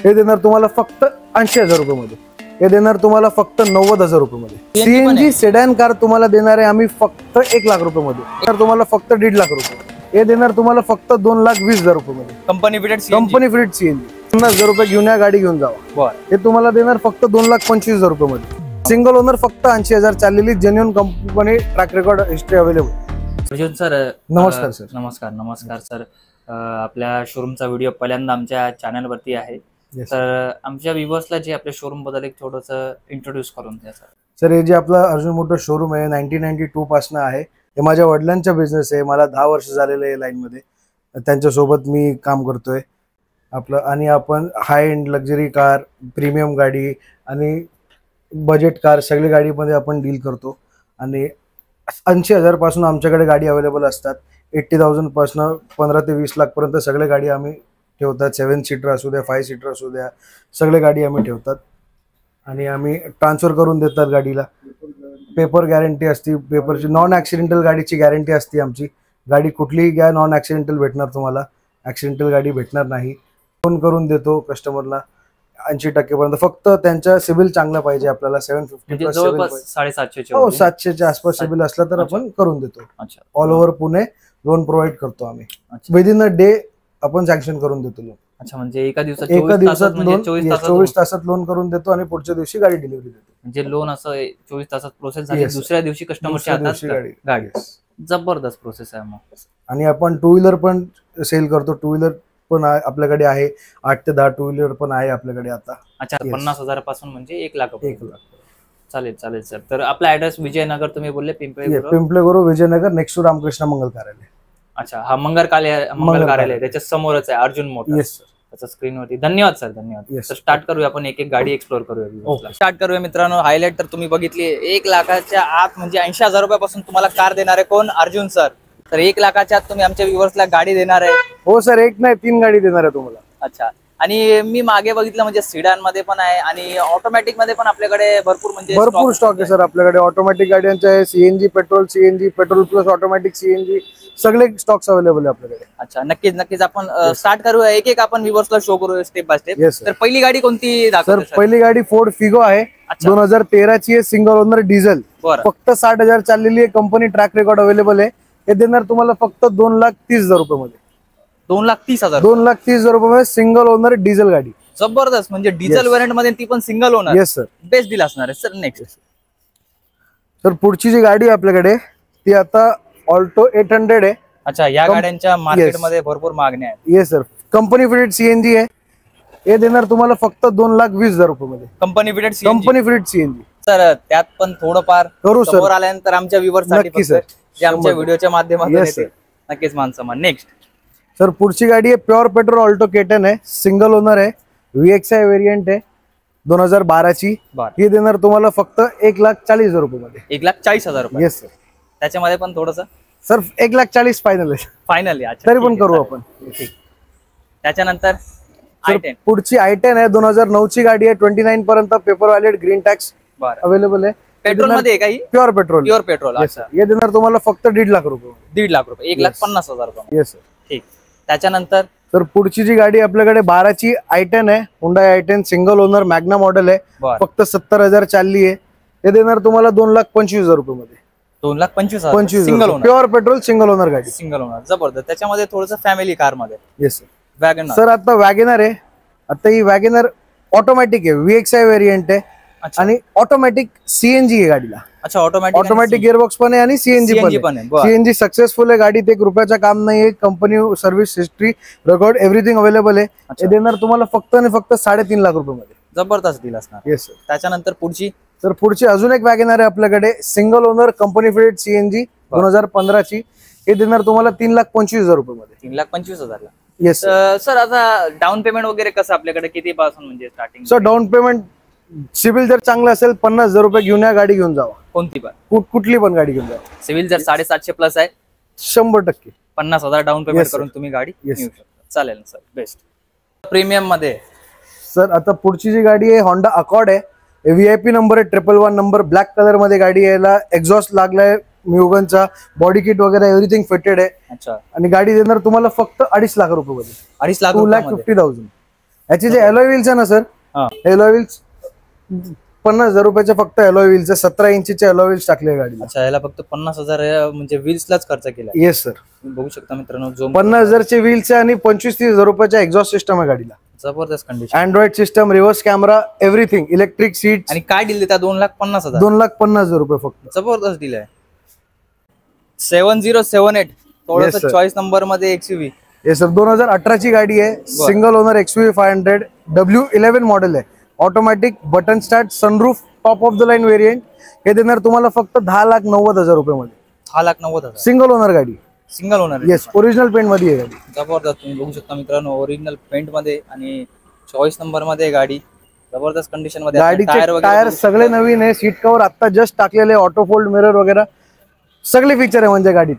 हे देणार तुम्हाला फक्त 80,000 रुपये मध्ये. हे देणार तुम्हाला फक्त 90,000 रुपये मध्ये. सीएनजी सेडॅन कार तुम्हाला देणार आहे आम्ही फक्त 1 लाख रुपये मध्ये. तर तुम्हाला फक्त 1.5 लाख रुपये. हे देणार तुम्हाला फक्त 2,20,000 रुपये मध्ये. कंपनी फिटेड सीएनजी 50,000 रुपये घेऊन या, गाडी घेऊन जावा. हे तुम्हाला देणार फक्त 2,25,000 रुपये मध्ये. सिंगल ओनर फक्त 80,000 चाललेली genuine company track record history available. Arjun sir नमस्कार सर. नमस्कार सर. आपल्या शोरूमचा व्हिडिओ पहिल्यांदा आमच्या चॅनल वरती आहे. तर आमच्या व्ह्यूअर्सला जे आपल्या शोरूम बद्दल एक थोडंसं इंट्रोड्यूस करून द्या सर. सर हे जे आपला अर्जुन मोटर शोरूम आहे 1992 पासून आहे. हे माझ्या वडिलांचा बिझनेस आहे. मला 10 वर्ष झालेले आहे लाईन मध्ये. त्यांच्यासोबत मी काम करतोय आपलं. आणि आपण हाय एंड लक्झरी कार, प्रीमियम गाडी आणि बजेट कार सगळी गाडीमध्ये आपण डील करतो. आणि 80,000 पासून आमच्याकडे गाडी अवेलेबल असतात. 80,000 पासून 15 ते 20 लाख पर्यंत सगळे गाडी आम्ही ठेवतात. 7 सीटर असू द्या, 5 सीटर असू द्या, सगळे गाडी आम्ही ठेवतात. आणि आम्ही ट्रान्सफर करून देतात गाडीला. पेपर गॅरंटी असते. पेपरची नॉन ॲक्सिडेंटल गाडीची गॅरंटी असते आमची. गाडी कुठलीही घ्या नॉन ॲक्सिडेंटल भेटणार तुम्हाला. ॲक्सिडेंटल गाडी भेटणार नाही. फोन करून देतो कस्टमरला 80% पर्यंत. फक्त त्यांचा सिबिल चांगला पाहिजे आपल्याला. 750 750 हो 700च्या आसपास सिबिल असला तर आपण करून देतो. All over Pune loan provide करतो आम्ही. विदिन अ डे आपण सँक्शन करून देतो लोन. अच्छा, म्हणजे एका दिवसात 24 तासात लोन करून देतो आणि पुढच्या दिवशी गाडी डिलिव्हरी देतो. म्हणजे लोन असं 24 तासात प्रोसेस झाली, दुसऱ्या दिवशी कस्टमरच्या हातात गाडी. जबरदस्त प्रोसेस आहे मग. आणि आपण 2 व्हीलर पण सेल करतो. 2 व्हीलर पण आपल्याकडे आहे. 8 ते 10 2 व्हीलर पण आहे आपल्याकडे आता. अच्छा, 50,000 पासून म्हणजे 1 लाख. चालेल सर. तर आपला ऍड्रेस विजयनगर तुम्ही बोलले, पिंपळे गुरु विजयनगर, नेक्स्ट टू रामकृष्ण मंगल कार्यालय. अच्छा, हा मंगल कार्यालय त्याच्या समोरच आहे अर्जुन मोटर. त्याच्या स्क्रीनवरती. धन्यवाद सर, धन्यवाद. तर स्टार्ट करूया आपण एक गाडी एक्सप्लोर करूया. स्टार्ट करूया मित्रांनो. हायलाइट तर तुम्ही बघितली 1 लाखाच्या आत म्हणजे 80,000 रुपयापासून तुम्हाला कार देणार आहे कोण? अर्जुन सर. तर 1 लाखाच्या आत तुम्ही आमच्या व्ह्यूअर्सला गाडी देणार आहे? हो सर, 1 नाही 3 गाडी देणार आहे तुम्हाला. अच्छा. आणि मी मागे बघितलं म्हणजे सिडान मध्ये पण आहे आणि ऑटोमॅटिक मध्ये पण आपल्याकडे भरपूर स्टॉक आहे सर आपल्याकडे. ऑटोमॅटिक गाड्यांचे आहे. CNG petrol plus automatic CNG सगळे स्टॉक्स अवेलेबल आहे आपल्याकडे. अच्छा, नक्कीच आपण स्टार्ट करूया. एक आपण व्ह्यूअर्सला शो करूया स्टेप बाय स्टेप. तर पहिली गाडी कोणती दाखवतो सर? पहिली गाडी फोर्ड फिगो आहे. 2013 ची आहे. Single owner diesel. फक्त 60,000 चाललेली आहे. कंपनी ट्रॅक रेकॉर्ड अवेलेबल आहे. हे देणार तुम्हाला फक्त 2,30,000 रुपये मध्ये. 2,30,000 रुपये मध्ये सिंगल ओनर डिझेल गाडी. जबरदस्त. म्हणजे डिझेल व्हेरियंट मध्ये ती पण single owner. Yes sir. Best deal असणार आहे सर. नेक्स्ट तर पुढची जी गाडी आपल्याकडे ती आता ऑल्टो 800 आहे. अच्छा, या गाड्यांच्या मार्केटमध्ये भरपूर मागण्या आहेत. Yes sir. Company fitted CNG आहे. हे देणार तुम्हाला फक्त 2,20,000 रुपये मध्ये. Company fitted CNG. सर त्यात पण थोडंफार करू सर. आल्यानंतर आमच्या व्ह्यूअर्ससाठी सर जे आमच्या व्हिडिओच्या माध्यमातून नक्कीच मान सन्मान. नेक्स्ट सर पुढची गाडी आहे प्युअर पेट्रोल ऑल्टो केटन आहे. सिंगल ओनर आहे. VXI वेरियंट आहे 2012 ची. ही देणार तुम्हाला फक्त 1,40,000 रुपये मध्ये. 1,40,000 रुपये. Yes sir. त्याच्यामध्ये पण थोडस सर 1,40,000 फायनल आहे. फायनल तरी पण करू आपण. त्याच्यानंतर पुढची i10 आहे. 2009 ची गाडी आहे. 29 पर्यंत paper valid, green tax available आहे. पेट्रोल मध्ये काही प्युअर पेट्रोल. हे देणार तुम्हाला फक्त 1.5 लाख रुपये. 1.5 लाख रुपये. 1,50,000 रुपये. Yes sir. ठीक. त्याच्यानंतर सर पुढची जी गाडी आपल्याकडे 12 ची i10 आहे. Hyundai i10 single owner Magna model आहे. फक्त 70,000 चालली आहे. हे देणार तुम्हाला 2,25,000 रुपये मध्ये. 2,25,000 single owner pure petrol single owner गाडी. Single owner. जबरदस्त. त्याच्यामध्ये थोडस फॅमिली कार मध्ये. Yes sir. वॅगनर. सर आता वॅगनर आहे. आता ही वॅगनर ऑटोमॅटिक आहे. VXI वेरियंट आहे आणि ऑटोमॅटिक सीएनजी आहे गाडीला. अच्छा, ऑटोमॅटिक गिअरबॉक्स पण आहे आणि सीएनजी पण आहे. सीएनजी सक्सेसफुल आहे गाडी. ते 1 रुपयाचं काम नाहीये. Company service history record everything available आहे. हे देणार तुम्हाला फक्त आणि फक्त 3.5 लाख रुपये मध्ये. जबरदस्त डील असणार. Yes sir. त्याच्यानंतर पुढची तर पुढची अजून एक वॅगनर आहे आपल्याकडे. Single owner company fitted CNG 2015 ची. हे देणार तुम्हाला 3,25,000 रुपये मध्ये. 3,25,000 ला. Yes sir. आता डाऊन पेमेंट वगैरे कसं आपल्याकडे किती पासून म्हणजे starting? Sir down payment CIBIL जर चांगला असेल 50,000 रुपये घेऊन या, गाडी घेऊन जावा. कोणती पण? कुठली पण गाडी घेऊन जावा. सिबिल जर 750 प्लस आहे 100% 50,000 डाऊन पेमेंट करून तुम्ही गाडी घेऊ शकता. चालेल सर. बेस्ट. प्रीमियम मध्ये सर आता पुढची जी गाडी आहे होंडा अकॉर्ड आहे. VIP नंबर आहे. 111 नंबर. ब्लॅक कलर मध्ये गाडी यायला. एक्झॉस्ट लागलाय म्युगनचा. बॉडी किट वगैरे एव्हरीथिंग फिटेड आहे. अच्छा. आणि गाडी देणार तुम्हाला फक्त 2.5 लाख रुपये मध्ये. 2.5 लाख. 2,50,000. याची जे अलॉय व्हील्स आहे ना सर, अलॉय व्हील्स 50,000 रुपयाचे फक्त अलॉय व्हील्स, 17 इंचीचे अलॉय व्हील्स टाकले गाडीला. अच्छा, याला फक्त 50,000 म्हणजे व्हील्सलाच खर्च केला. येस सर, बघू शकता मित्रांनो, जो 50,000 चे व्हील्स आणि 25-30,000 रुपयाचा एक्झॉस्ट सिस्टम आहे गाडीला. जबरदस्त condition, Android system, reverse camera, everything, electric seat. आणि काय डील देता? 2,50,000. 2,50,000 रुपये फक्त. जबरदस्त डील आहे. 7078 थोडंसं चॉईस नंबर मध्ये एक्सयूव्ही. येस सर, 2018 ची गाडी आहे, single owner XUV 500 W11 model आहे, automatic, button start, sunroof, top of the line variant. हे देणार तुम्हाला फक्त 10,90,000 रुपये मध्ये. 10,90,000. सिंगल ओनर गाडी, single owner. Yes, original paint मध्ये आहे गाडी. जबरदस्त, तुम्ही बघू शकता मित्रांनो, ओरिजिनल पेंट मध्ये आणि चॉईस नंबर मध्ये गाडी, जबरदस्त कंडिशन मध्ये. गाडीचे टायर सगळे नवीन आहे, सीट कव्हर आता जस्ट टाकलेले, ऑटो फोल्ड मिरर वगैरे सगळे फीचर आहे म्हणजे गाडीत.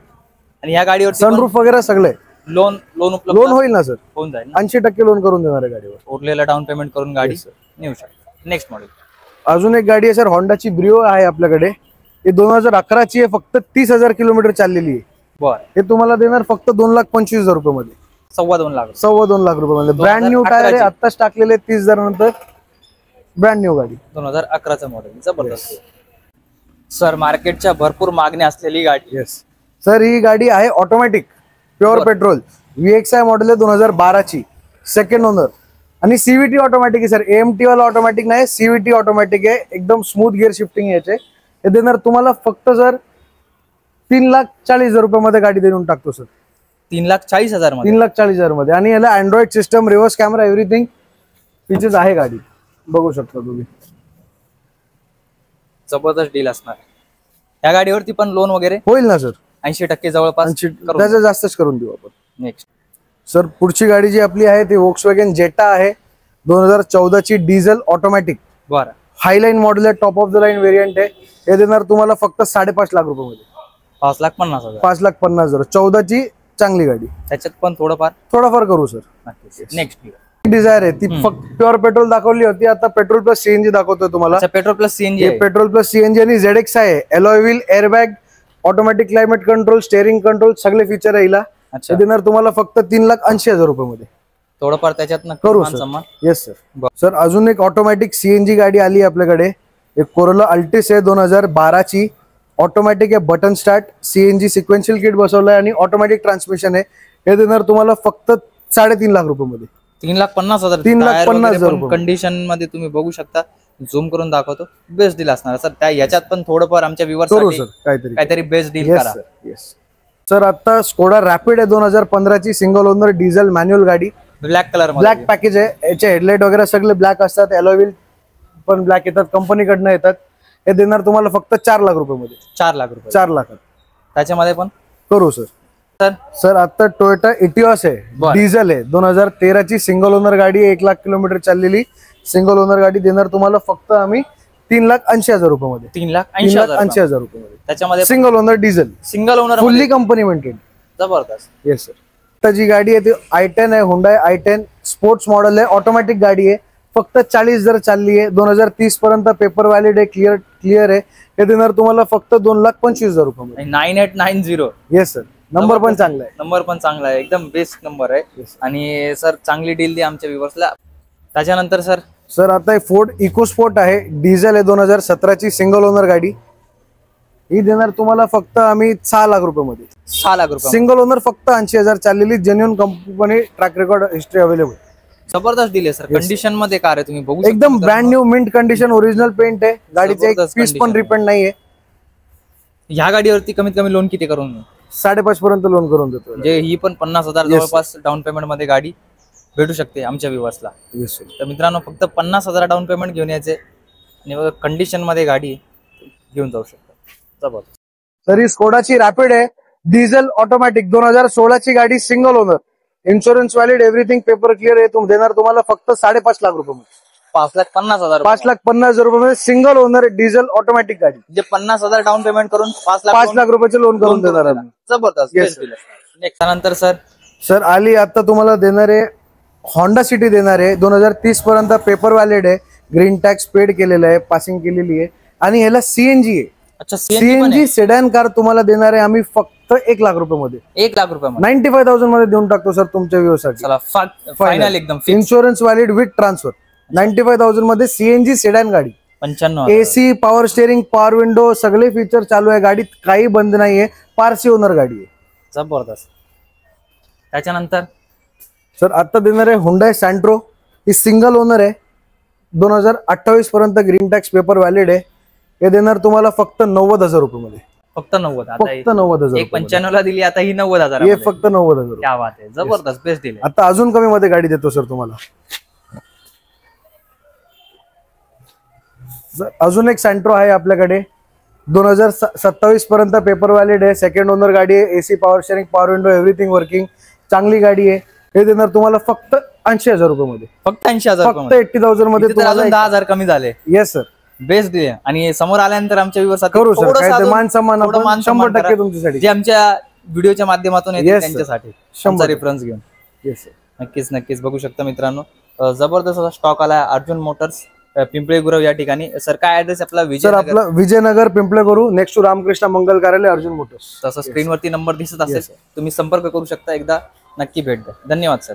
आणि या गाडीवर सनरूफ वगैरे सगळे. लोन उपलब्ध? लोन होईल ना सर, होऊन जाईल. 80% लोन करून देणार आहे गाडीवर. उरलेला डाऊन पेमेंट करून गाडी नेऊ शकता. नेक्स्ट मॉडेल, अजून एक गाडी आहे सर, होंडाची ब्रिओ आहे आपल्याकडे. हे 2011 ची आहे, फक्त 30,000 किलोमीटर चाललेली आहे. बरं, हे तुम्हाला देणार फक्त 2,25,000 रुपये मध्ये. 2.25 लाख. 2.25 लाख रुपये मध्ये. ब्रँड न्यू टायर आहे, आताच टाकलेले, 30,000 नंतर ब्रँड न्यू गाडी. 2011चं मॉडेल. जबरदस्त सर, मार्केटच्या भरपूर मागणी असलेली गाडी. येस सर, ही गाडी आहे automatic, pure petrol, VXI model आहे, 2012 ची, सेकंड ओनर. आणि CVT ऑटोमॅटिक आहे सर, AMT वाला ऑटोमॅटिक नाही, CVT ऑटोमॅटिक आहे, एकदम स्मूथ गिअर शिफ्टिंग याचे. हे देणार तुम्हाला फक्त सर 3,40,000 रुपये मध्ये गाडी देऊन टाकतो सर. 3,40,000 मध्ये. 3,40,000 मध्ये. आणि याला Android system, reverse camera, everything features आहे गाडी, बघू शकता तुम्ही. जबरदस्त डील असणार. या गाडीवरती पण लोन वगैरे होईल ना सर, 80% जवळपास. त्याचं जास्तच करून देऊ आपण. नेक्स्ट सर, पुढची गाडी जी आपली आहे ती Volkswagen Jetta आहे, 2014 ची, डिझेल, ऑटोमॅटिक. बरं, हायलाईन मॉडेल आहे, top of the line variant आहे. हे देणार तुम्हाला फक्त 5.5 लाख रुपये मध्ये. 5,50,000. 5,50,000. 14 ची चांगली गाडी, त्याच्यात पण थोडंफार करू सर. नेक्स्ट डिझायर आहे, ती फक्त प्युअर पेट्रोल दाखवली होती, आता पेट्रोल प्लस CNG दाखवतोय तुम्हाला. Petrol plus CNG. Petrol plus CNG आणि ZXi आहे, alloy wheel, airbag, automatic climate control, steering control, सगळे फीचर आहे हिला. हे देणार तुम्हाला फक्त 3,80,000 रुपये मध्ये. थोडंफार त्याच्यात करू सर. Yes sir. सर, अजून एक ऑटोमॅटिक CNG गाडी आली आपल्याकडे, एक Corolla Altis आहे, 2012 ची, ऑटोमॅटिक आहे, button start, CNG sequential kit बसवलाय आणि ऑटोमॅटिक ट्रान्समिशन आहे. हे देणार तुम्हाला फक्त 3.5 लाख रुपये मध्ये. 3,50,000. 3,50,000 कंडिशन मध्ये तुम्ही बघू शकता, झूम करून दाखवतो. बेस्ट डील असणार सर. त्या याच्यात पण थोडंफार आमच्या व्ह्यूअर्स काहीतरी बेस्ट डील करा. येस सर, आता स्कोडा रॅपिड आहे, 2015 ची, सिंगल ओनर, डिझेल, मॅन्युअल गाडी, ब्लॅक कलर, ब्लॅक पॅकेज आहे. याचे हेडलाइट वगैरे सगळे ब्लॅक असतात, अलॉय व्हील पण ब्लॅक येतात, कंपनीकडनं येतात. हे देणार तुम्हाला फक्त 4 लाख रुपये मध्ये. 4 लाख रुपये. 4 लाख. त्याच्यामध्ये पण करू सर. सर, आता टोयोटा इटिओस आहे, डिझेल आहे, 2013 ची, सिंगल ओनर गाडी आहे, 1 लाख किलोमीटर चाललेली, सिंगल ओनर गाडी. देणार तुम्हाला फक्त आम्ही 3,80,000 रुपये मध्ये. 3,80,000 रुपये मध्ये. त्याच्यामध्ये single owner diesel, single owner, fully company maintain. जबरदस्त. Yes sir. आता जी गाडी आहे ती i10 आहे, Hyundai i10 स्पोर्ट्स मॉडेल आहे, ऑटोमॅटिक गाडी आहे, फक्त 40,000 चालली आहे, 2030 पर्यंत पेपर व्हॅलिड आहे, क्लिअर आहे. हे देणार तुम्हाला फक्त 2,25,000 रुपये मध्ये. 9890. Yes sir. नंबर पण चांगला आहे. नंबर पण चांगला आहे, एकदम बेस्ट नंबर आहे. आणि सर, चांगली डील द्या आमच्या व्ह्यूअर्सला. त्याच्यानंतर सर, आता फोर्ड इकोस्पोर्ट आहे, डिझेल आहे, 2017 ची, सिंगल ओनर गाडी. ही देणार तुम्हाला फक्त आम्ही 6 लाख रुपये मध्ये. 6 लाख रुपये. सिंगल ओनर, फक्त 80,000 चाललेली, genuine company, track record, history available. जबरदस्त डील आहे सर. कंडिशन मध्ये कार आहे, तुम्ही बघू एकदम brand new mint condition, original paint आहे, गाडीचे एक पीस पण रिपेंट नाहीये. ह्या गाडीवरती कमीत कमी लोन किती करून? 5.5 पर्यंत लोन करून देतो. म्हणजे ही पण 50,000 जवळपास डाऊन पेमेंट मध्ये गाडी भेटू शकते आमच्या व्ह्यूअर्सला. तर मित्रांनो, फक्त 50,000 डाऊन पेमेंट घेऊन यायचे आणि कंडिशन मध्ये गाडी घेऊन जाऊ शकता. जबरदस्त. तरी स्कोडाची रॅपिड आहे, डिझेल, ऑटोमॅटिक, 2016 ची गाडी, single owner, insurance valid, everything paper clear आहे. देणार तुम्हाला फक्त 5.5 लाख रुपये. 5,50,000. 5,50,000 रुपये मध्ये सिंगल ओनर, डिझेल, ऑटोमॅटिक गाडी. जे 50,000 डाऊन पेमेंट करून 5 लाख रुपयाचे लोन करून देणार आम्ही. जबरदस्त. नेक्स्ट त्यानंतर सर आली आता तुम्हाला देणार आहे होंडा सिटी देणार आहे, 2030 पर्यंत पेपर व्हॅलिड आहे, ग्रीन टॅक्स पेड केलेला आहे, पासिंग केलेली आहे आणि ह्याला CNG आहे. अच्छा, सीएनजी सीएनजी सेडॅन कार तुम्हाला देणार आहे आम्ही फक्त 1 लाख रुपये 1 लाख रुपये 95,000 मध्ये देऊन टाकतो सर तुमच्या व्ह्यूसाठी. चला फायनल एकदम इन्शुरन्स व्हॅलिड विथ ट्रान्सफर 95,000 मध्ये सीएनजी सेडॅन गाडी. 95 AC, power steering, power window सगळे फीचर चालू आहे गाडीत, काही बंद नाहीये, पारसी ओनर गाडी आहे. जबरदस्त. त्याच्यानंतर सर आता देणार आहे हुंडाई सँट्रो. ही सिंगल ओनर आहे, 2028 पर्यंत ग्रीन टॅक्स पेपर व्हॅलिड आहे. हे देणार तुम्हाला फक्त 90,000 रुपये मध्ये. फक्त 90. आता फक्त 90,000. 195 ला दिली, आता ही 90,000. हे फक्त 90,000. क्या बात आहे, जबरदस्त, बेस्ट दिले. आता अजून कमी मध्ये गाडी देतो सर तुम्हाला. अजून एक सँट्रो आहे आपल्याकडे, 2027 पर्यंत पेपर व्हॅलिड आहे, सेकंड ओनर गाडी आहे, AC, power steering, power window everything working, चांगली गाडी आहे. हे देणार तुम्हाला फक्त 80,000 रुपये मध्ये. फक्त 80,000, फक्त 80,000 मध्ये तुम्हाला 10,000 कमी झाले. येस सर, बेस्ट दिले. आणि समोर आल्यानंतर आमच्या व्ह्यूअरसाठी करू सर, काय ते मान सन्मान थोडं आपण मान 100% तुमच्यासाठी, जे आमच्या व्हिडिओच्या माध्यमातून येतील Yes, sir. त्यांच्यासाठी 100% रेफरन्स घेऊन. Yes sir. नक्कीच नक्कीच बघू शकता मित्रांनो, जबरदस्त असा स्टॉक आला अर्जुन मोटर्स पिंपळे गुरव या ठिकाणी. सर काय ऍड्रेस आपला? सर आपला विजयनगर पिंपळे गुरु, नेक्स्ट टू रामकृष्ण मंगल कार्यालय, अर्जुन मोटर्स. तसं स्क्रीनवरती नंबर दिसत असेल, तुम्ही संपर्क करू शकता. एकदा नक्की भेट द्या. धन्यवाद सर.